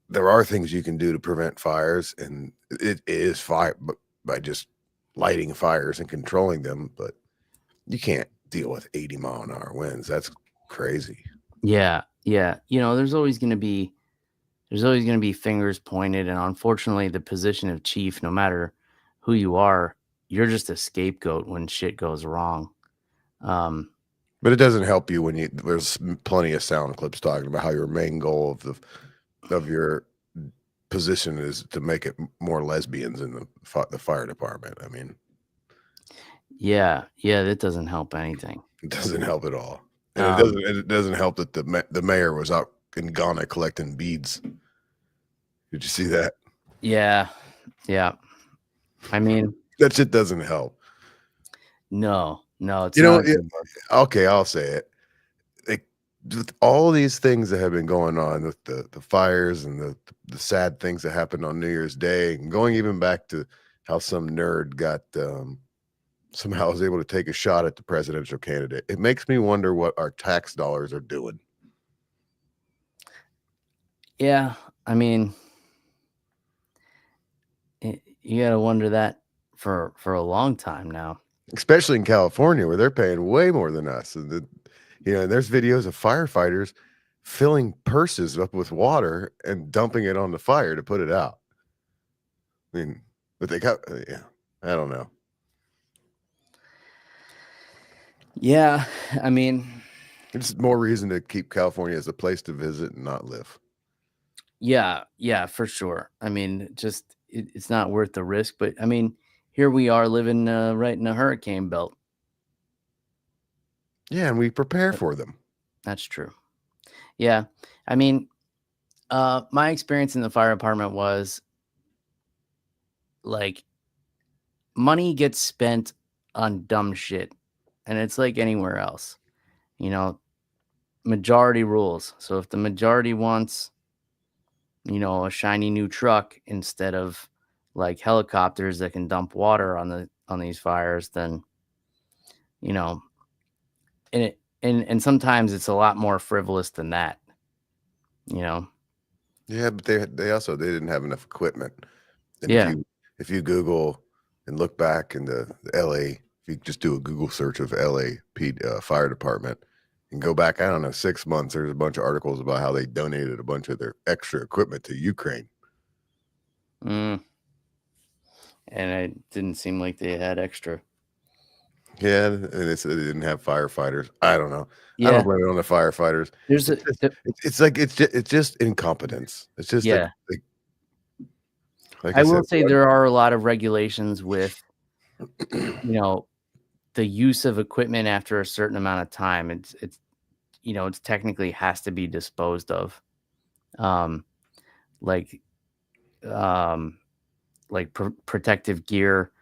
there are things you can do to prevent fires, and it is fire, but by just lighting fires and controlling them, but you can't deal with 80-mile-an-hour winds. That's crazy. Yeah. There's always going to be fingers pointed, and unfortunately, the position of chief, no matter who you are, you're just a scapegoat when shit goes wrong. But it doesn't help you when there's plenty of sound clips talking about how your main goal of your position is to make it more lesbians in the fire department. I mean, yeah, that doesn't help anything. It doesn't help at all. And it doesn't help that the mayor was out in Ghana collecting beads. Did you see that? Yeah. I mean, that shit doesn't help. No, it's You not know, a good look. okay, I'll say it. Like, with all these things that have been going on with the fires and the sad things that happened on New Year's Day, and going even back to how some nerd got somehow was able to take a shot at the presidential candidate. It makes me wonder what our tax dollars are doing. Yeah, I mean, you got to wonder that for a long time now. Especially in California, where they're paying way more than us. And there's videos of firefighters filling purses up with water and dumping it on the fire to put it out. I mean, but they got, yeah, I don't know. Yeah, I mean, It's more reason to keep California as a place to visit and not live. yeah, for sure. I mean, just it's not worth the risk. But I mean, here we are living right in a hurricane belt. Yeah, and we prepare for them. That's true. Yeah, I mean, my experience in the fire department was like money gets spent on dumb shit, and it's like anywhere else. You know, majority rules. So if the majority wants, a shiny new truck instead of like helicopters that can dump water on these fires, then you know, and sometimes it's a lot more frivolous than that. Yeah, but they didn't have enough equipment. And Yeah. if you Google and look back in the LA, if you just do a Google search of LA fire department and go back, I don't know, 6 months, there's a bunch of articles about how they donated a bunch of their extra equipment to Ukraine. And it didn't seem like they had extra. Yeah, and they said they didn't have firefighters. I don't know. Yeah. I don't blame it on the firefighters. There's It's just incompetence. It's just yeah. like I I will said, say there are a lot of regulations with, the use of equipment after a certain amount of time. It's technically has to be disposed of. Um, like, protective gear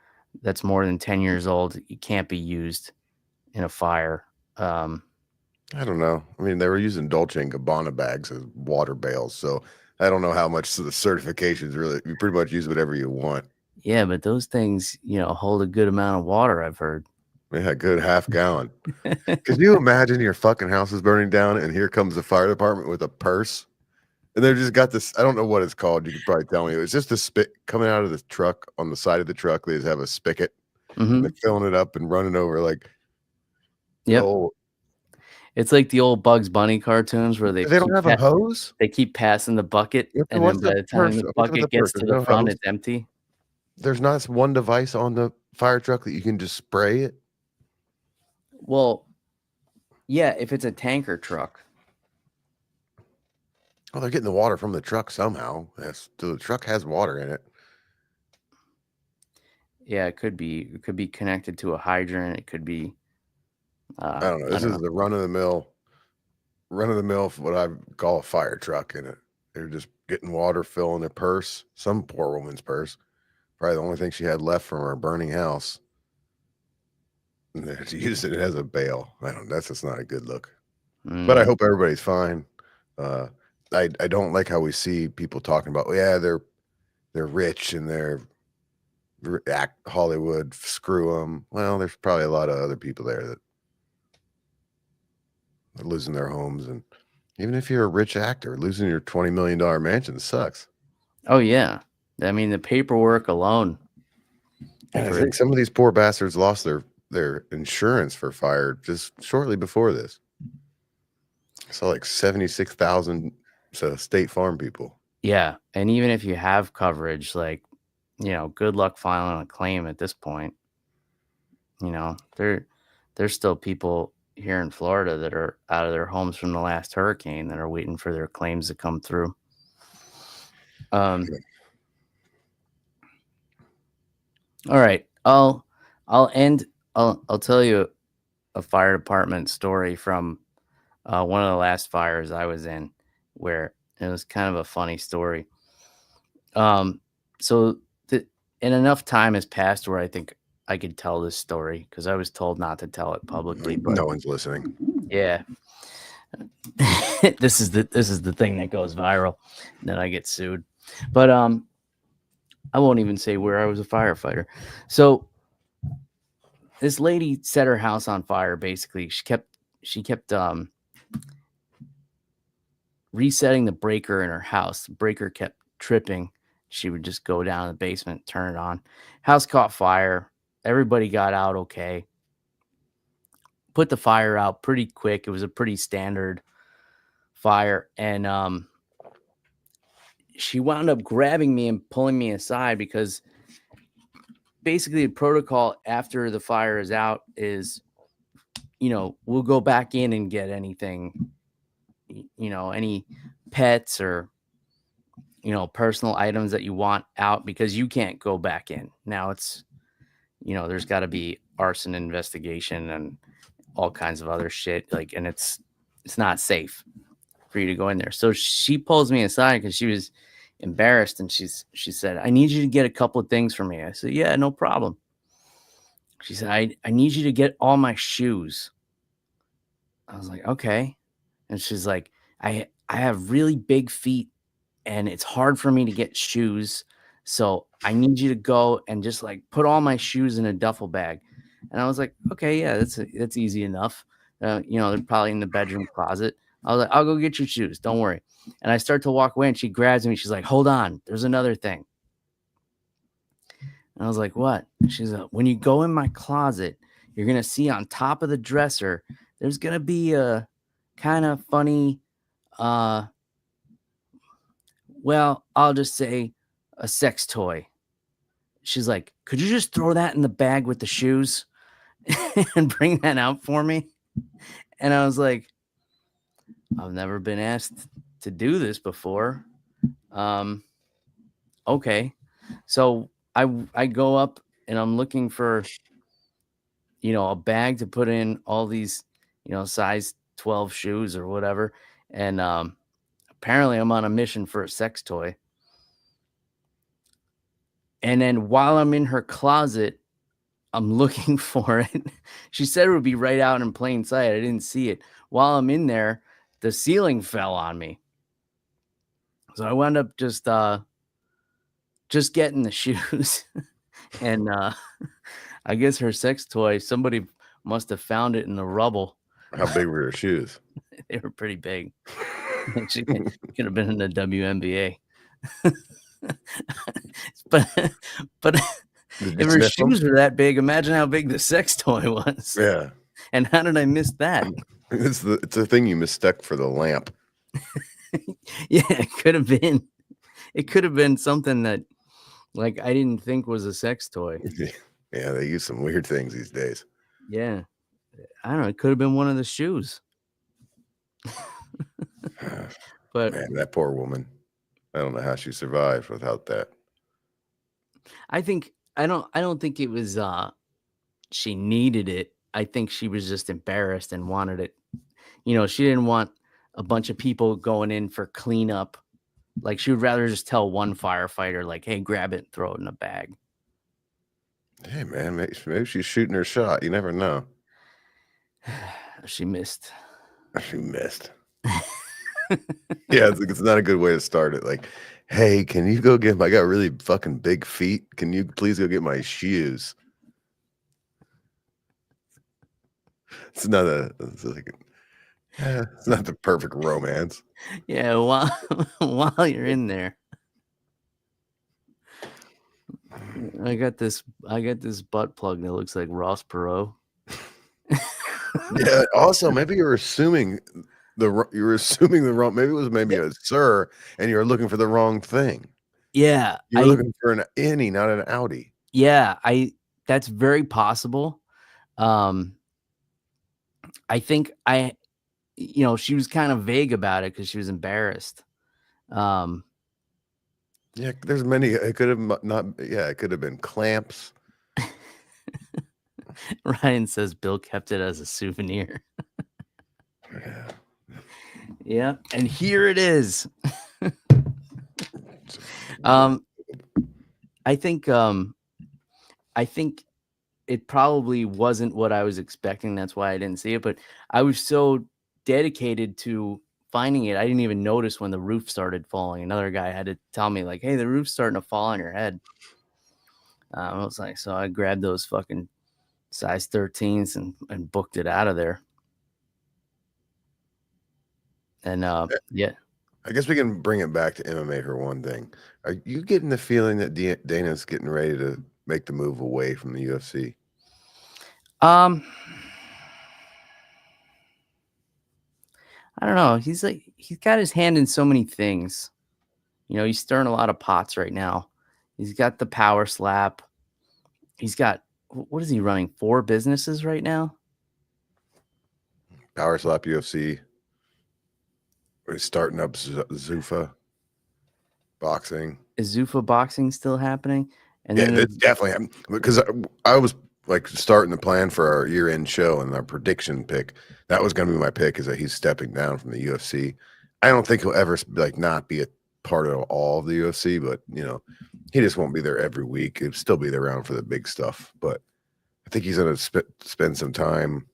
that's more than 10 years old, it can't be used in a fire. I don't know. I mean, they were using Dolce and Gabbana bags as water bales, so I don't know how much the certifications really. You pretty much use whatever you want. Yeah, but those things, hold a good amount of water, I've heard. Yeah, a good half gallon. Could you imagine your fucking house is burning down and here comes the fire department with a purse? And they've just got this, I don't know what it's called. You could probably tell me. It's just a spit coming out of the truck. On the side of the truck, they just have a spigot. And they're filling it up and running over like, yep. Oh, it's like the old Bugs Bunny cartoons where they don't have a hose. They keep passing the bucket, and then what's by the time purse? the What's with bucket the gets purse? to There's the no front, hose. it's empty. There's not one device on the fire truck that you can just spray it. Well, yeah, if it's a tanker truck. Oh, they're getting the water from the truck somehow. Yes, the truck has water in it. Yeah, it could be. It could be connected to a hydrant. It could be. I don't know. This is the run of the mill, what I call a fire truck. In it, they're just getting water, filling their purse. Some poor woman's purse, probably the only thing she had left from her burning house. And she used it as a bale. That's just not a good look. But I hope everybody's fine. I don't like how we see people talking about, they're rich and they're Hollywood, screw them. Well, there's probably a lot of other people there that are losing their homes. And even if you're a rich actor, losing your $20 million mansion sucks. Oh, yeah. I mean, the paperwork alone. And I think some of these poor bastards lost their insurance for fire just shortly before this. I saw like 76,000 State Farm people. Yeah. And even if you have coverage, like, good luck filing a claim at this point. There's still people here in Florida that are out of their homes from the last hurricane that are waiting for their claims to come through. All right. I'll tell you a fire department story from one of the last fires I was in, where it was kind of a funny story. So and enough time has passed where I think I could tell this story because I was told not to tell it publicly. But No one's listening. yeah, this is the thing that goes viral. And then I get sued. But I won't even say where I was a firefighter. So this lady set her house on fire. Basically, she kept resetting the breaker in her house. The breaker kept tripping. She would just go down in the basement, turn it on. House caught fire. Everybody got out okay. Put the fire out pretty quick. It was a pretty standard fire. And she wound up grabbing me and pulling me aside because basically the protocol after the fire is out is, we'll go back in and get anything, any pets or, personal items that you want out because you can't go back in. Now it's, there's got to be arson investigation and all kinds of other shit. And it's not safe for you to go in there. So she pulls me aside because she was embarrassed. And she said, I need you to get a couple of things for me. I said, yeah, no problem. She said, I need you to get all my shoes. I was like, okay. And she's like, I have really big feet and it's hard for me to get shoes. So I need you to go and just put all my shoes in a duffel bag. And I was like, okay, yeah, that's easy enough. They're probably in the bedroom closet. I was like, I'll go get your shoes. Don't worry. And I start to walk away and she grabs me. She's like, hold on. There's another thing. And I was like, what? She's like, when you go in my closet, you're going to see on top of the dresser, there's going to be a kind of funny, well, I'll just say a sex toy. She's like, could you just throw that in the bag with the shoes and bring that out for me? And I was like, I've never been asked to do this before. Okay. So I go up and I'm looking for, a bag to put in all these, size 12 shoes or whatever. And apparently I'm on a mission for a sex toy. And then while I'm in her closet, I'm looking for it. She said it would be right out in plain sight. I didn't see it. While I'm in there, the ceiling fell on me. So I wound up just getting the shoes. And I guess her sex toy, somebody must have found it in the rubble. How big were her shoes? They were pretty big. She could have been in the WNBA. but if her shoes were that big, imagine how big the sex toy was. Yeah. And how did I miss that? It's a thing you mistook for the lamp. Yeah, it could have been. It could have been something that I didn't think was a sex toy. Yeah, they use some weird things these days. Yeah. I don't know. It could have been one of the shoes. But man, that poor woman. I don't know how she survived without that. I don't think it was she needed it. I think she was just embarrassed and wanted it. She didn't want a bunch of people going in for cleanup. She would rather just tell one firefighter, hey, grab it and throw it in a bag. Hey, man, maybe she's shooting her shot. You never know. She missed. She missed. Yeah, it's not a good way to start it. Hey, can you go get I got really fucking big feet. Can you please go get my shoes? It's not the perfect romance. Yeah, while you're in there. I got this butt plug that looks like Ross Perot. Yeah, also maybe you're assuming the wrong, maybe it was a sir and you're looking for the wrong thing. Yeah. You're looking for an innie, not an outie. Yeah, that's very possible. I think she was kind of vague about it because she was embarrassed. Yeah, there's many. It could have it could have been clamps. Ryan says Bill kept it as a souvenir. Yeah. Yeah, and here it is. I think it probably wasn't what I was expecting. That's why I didn't see it. But I was so dedicated to finding it, I didn't even notice when the roof started falling. Another guy had to tell me, like, hey, the roof's starting to fall on your head. I was like, so I grabbed those fucking size 13s and booked it out of there. And yeah. I guess we can bring it back to MMA for one thing. Are you getting the feeling that Dana's getting ready to make the move away from the UFC? I don't know. He's got his hand in so many things. You know, he's stirring a lot of pots right now. He's got the power slap. He's got, what is he running? 4 businesses right now? Power slap UFC. He's starting up Zuffa boxing. Is Zuffa boxing still happening? And Yeah, then it's definitely happening. Because I was like starting to plan for our year-end show and our prediction pick. That was going to be my pick, is that he's stepping down from the UFC. I don't think he'll ever like not be a part of all of the UFC, but you know, he just won't be there every week. He'll still be around for the big stuff. But I think he's going to spend some time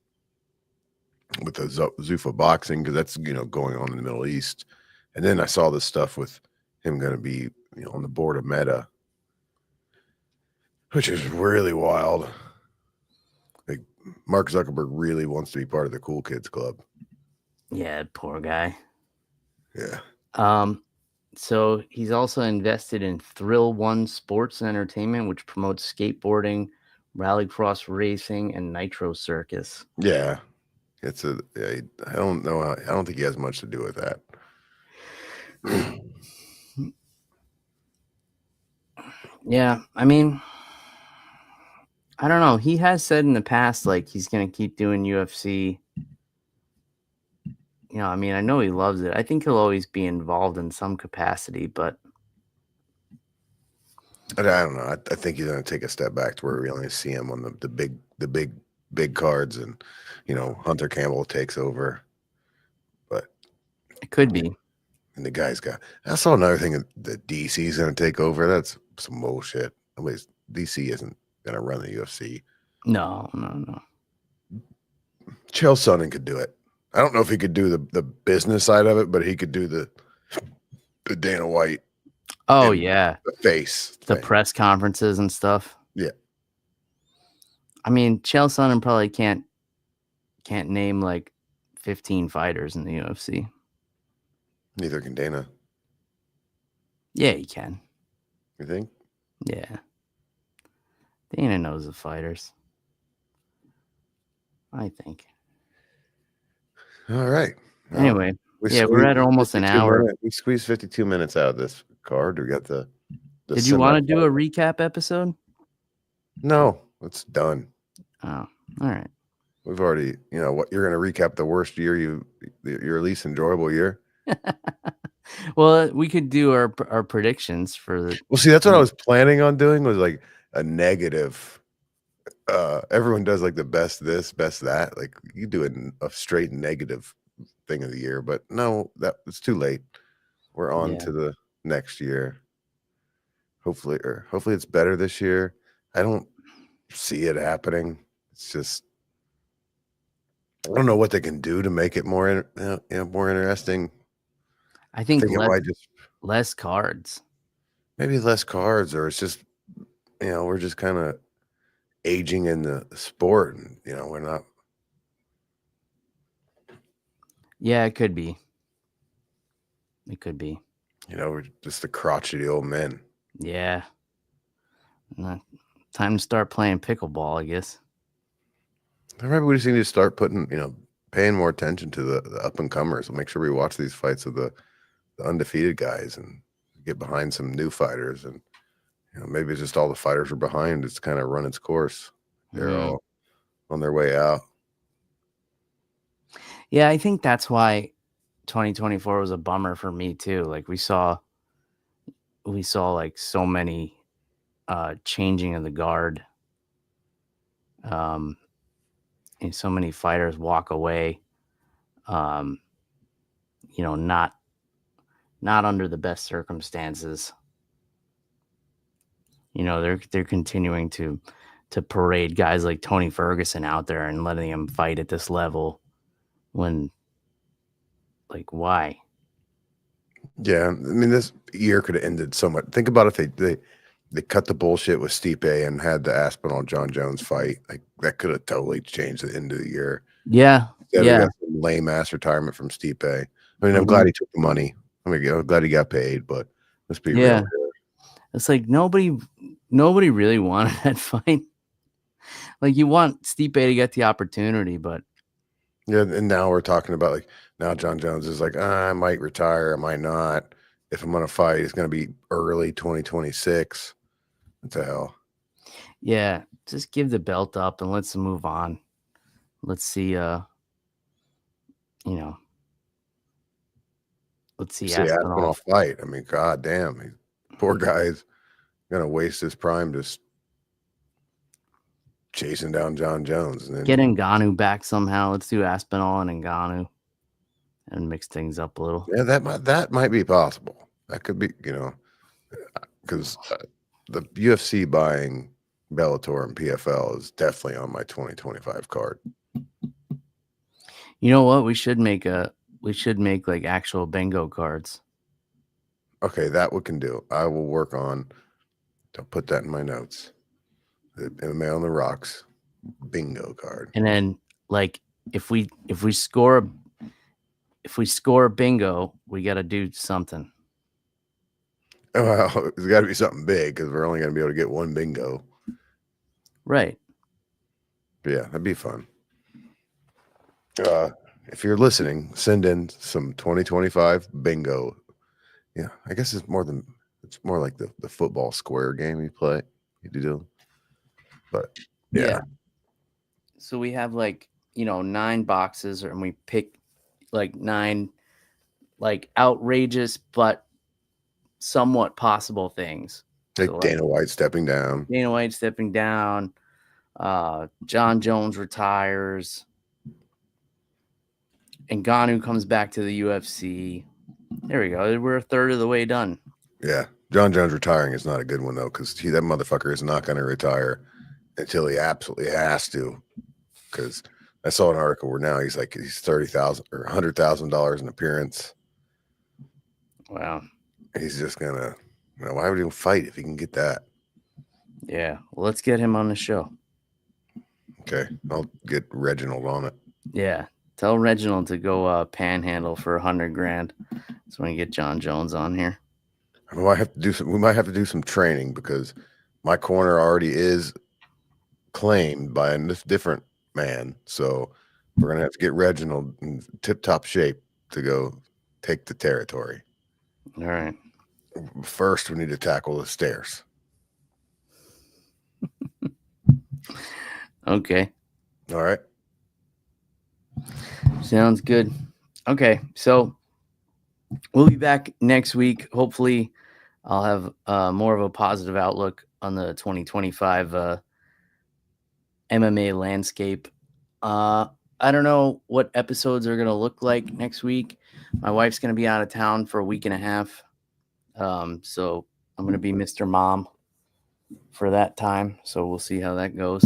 with the Zuffa boxing, because that's, you know, going on in the Middle East. And then I saw this stuff with him going to be, you know, on the board of Meta, which is really wild. Like, Mark Zuckerberg really wants to be part of the cool kids club. yeah, poor guy. Yeah. So he's also invested in Thrill One Sports and Entertainment, which promotes skateboarding, rallycross racing, and nitro circus. Yeah. It's a, I don't know. I don't think he has much to do with that. Yeah, I mean, I don't know. He has said in the past, like, he's going to keep doing UFC. You know, I mean, I know he loves it. I think he'll always be involved in some capacity, but I don't know. I think he's going to take a step back to where we only see him on the big cards, and, you know, Hunter Campbell takes over. But it could be. And the guy's got, I saw another thing that DC's going to take over. That's some bullshit. Nobody's, DC isn't going to run the UFC. No. Chael Sonnen could do it. I don't know if he could do the business side of it, but he could do the Dana White. Oh, yeah. The face. The thing. press conferences and stuff. Yeah. I mean, Chael Sonnen probably can't name like 15 fighters in the UFC. Neither can Dana. Yeah, he can. You think? Yeah. Dana knows the fighters, I think. All right. Anyway, we're at almost an hour. We squeezed 52 minutes out of this card. We got the Did you want to do a recap episode? No, it's done. Oh, all right. We've already, you know, what you're going to recap the worst year, your least enjoyable year. Well, we could do our predictions for the. Well, see, that's what I was planning on doing, was like a negative. Everyone does like the best this, best that. Like, you do a straight negative thing of the year, but no, it's too late. We're on to the next year. Hopefully it's better this year. I don't see it happening. It's just, I don't know what they can do to make it more, more interesting. I think less cards. Maybe less cards, or it's just, you know, we're just kind of aging in the sport, and, you know, we're not. Yeah, it could be. It could be. You know, we're just the crotchety old men. Yeah. Time to start playing pickleball, I guess. Maybe we just need to start putting, you know, paying more attention to the up and comers. We'll make sure we watch these fights of the undefeated guys and get behind some new fighters. And, you know, maybe it's just all the fighters are behind. It's kind of run its course. They're all on their way out. Yeah, I think that's why 2024 was a bummer for me too. Like, we saw like so many changing of the guard. And so many fighters walk away. You know, not under the best circumstances. You know, they're continuing to parade guys like Tony Ferguson out there and letting him fight at this level when, like, why? Yeah, I mean, this year could have ended so much. Think about if they cut the bullshit with Stipe and had the Aspinall John Jones fight. Like that could have totally changed the end of the year. Yeah, Instead, yeah. we got some lame ass retirement from Stipe. I mean, I'm glad he took the money. I mean, I'm glad he got paid, but let's be real here. It's like nobody really wanted that fight. Like, you want Stipe to get the opportunity, but yeah. And now we're talking about like now John Jones is like, I might retire, I might not. If I'm gonna fight, it's gonna be early 2026. What the hell? yeah, just give the belt up and let's move on. Let's see. Let's see Aspinall fight. I mean, god damn, poor guy's gonna waste his prime just chasing down John Jones. And then get Ngannou back somehow. Let's do Aspinall and Ngannou and mix things up a little. Yeah, that might be possible. That could be, because the UFC buying Bellator and PFL is definitely on my 2025 card. You know what? We should make like actual bingo cards. Okay, that we can do. I will work on. I'll put that in my notes. The MMA on the Rocks bingo card. And then, like, if we score a bingo, we got to do something. Well, it's got to be something big because we're only going to be able to get one bingo. Right. Yeah, that'd be fun. If you're listening, send in some 2025 bingo. Yeah, I guess it's more like the football square game you play. You do. But yeah. So we have 9 boxes, and we pick like 9 like outrageous but somewhat possible things. Like Dana White stepping down. John Jones retires. Ngannou comes back to the UFC. There we go. We're a third of the way done. Yeah. John Jones retiring is not a good one, though, because that motherfucker is not going to retire until he absolutely has to. Because I saw an article where now he's $30,000 or $100,000 an appearance. Wow. He's just going to, why would he fight if he can get that? Yeah. Well, let's get him on the show. Okay. I'll get Reginald on it. Yeah. Tell Reginald to go panhandle for $100,000. So when you get John Jones on here. We might have to do some training because my corner already is claimed by a different man. So we're going to have to get Reginald in tip-top shape to go take the territory. All right. First, we need to tackle the stairs. Okay. All right. Sounds good. Okay. So we'll be back next week. Hopefully, I'll have more of a positive outlook on the 2025 MMA landscape. I don't know what episodes are going to look like next week. My wife's going to be out of town for a week and a half. So I'm going to be Mr. Mom for that time. So we'll see how that goes.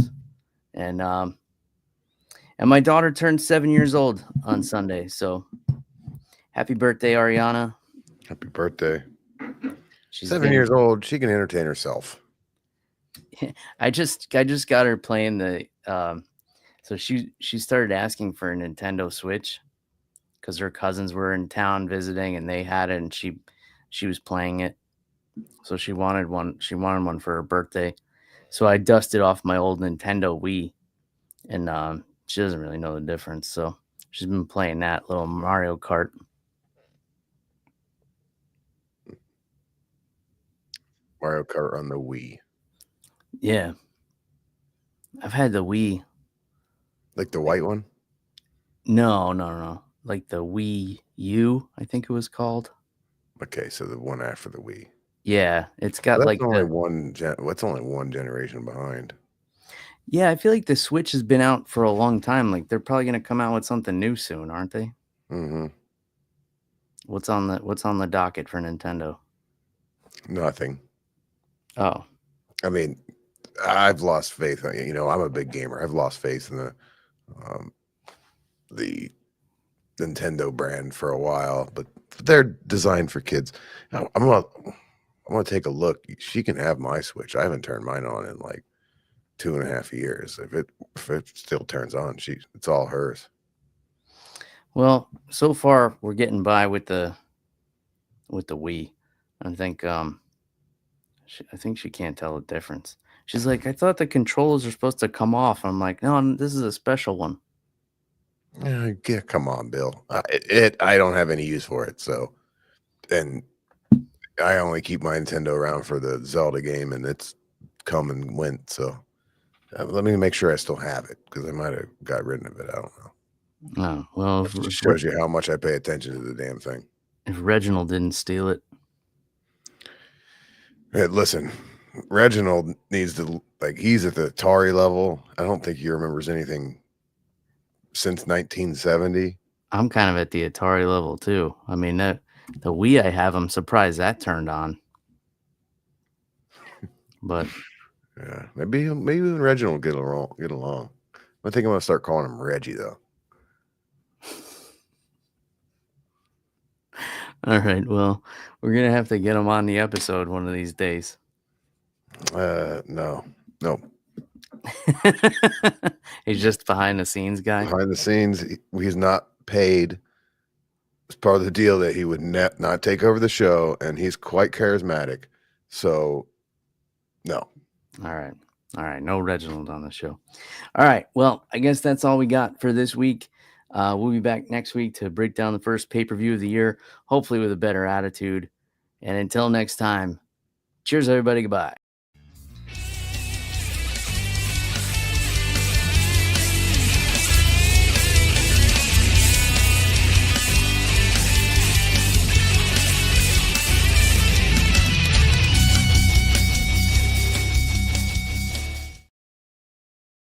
And my daughter turned 7 years old on Sunday. So happy birthday, Ariana. Happy birthday. She's 7 years old. She can entertain herself. I just got her playing the so she started asking for a Nintendo Switch because her cousins were in town visiting and they had it, and she was playing it. So she wanted one for her birthday. So I dusted off my old Nintendo Wii, and she doesn't really know the difference. So she's been playing that little Mario Kart. Mario Kart on the Wii. Yeah. I've had the Wii. Like the white one? No. Like the Wii U, I think it was called. Okay, so the one after the Wii. Yeah, it's got That's only one generation behind. Yeah, I feel like the Switch has been out for a long time. Like they're probably going to come out with something new soon, aren't they? Mm-hmm. What's on the docket for Nintendo? Nothing. Oh. I mean, I've lost faith. You know, I'm a big gamer. I've lost faith in the Nintendo brand for a while, but they're designed for kids. I'm gonna take a look. She can have my Switch. I haven't turned mine on in like 2.5 years. If it still turns on, it's all hers. Well, so far we're getting by with the Wii. I think I think she can't tell the difference. She's like, I thought the controllers are supposed to come off. I'm like, no, this is a special one. Yeah, come on, Bill. I don't have any use for it. So, and I only keep my Nintendo around for the Zelda game, and it's come and went. So, let me make sure I still have it, because I might have got rid of it. I don't know. Oh, well, It just shows you how much I pay attention to the damn thing. If Reginald didn't steal it. Hey, listen, Reginald needs to, like, he's at the Atari level. I don't think he remembers anything since 1970. I'm kind of at the Atari level too. I mean, the Wii I have, I'm surprised that turned on. But yeah, maybe even Reginald get along. I think I'm gonna start calling him Reggie though. All right, well, we're gonna have to get him on the episode one of these days. No. He's just behind the scenes guy. Behind the scenes, he's not paid. It's part of the deal that he would not take over the show, and he's quite charismatic. So, no. All right. No Reginald on the show. All right. Well, I guess that's all we got for this week. We'll be back next week to break down the first pay-per-view of the year, hopefully with a better attitude. And until next time, cheers, everybody. Goodbye.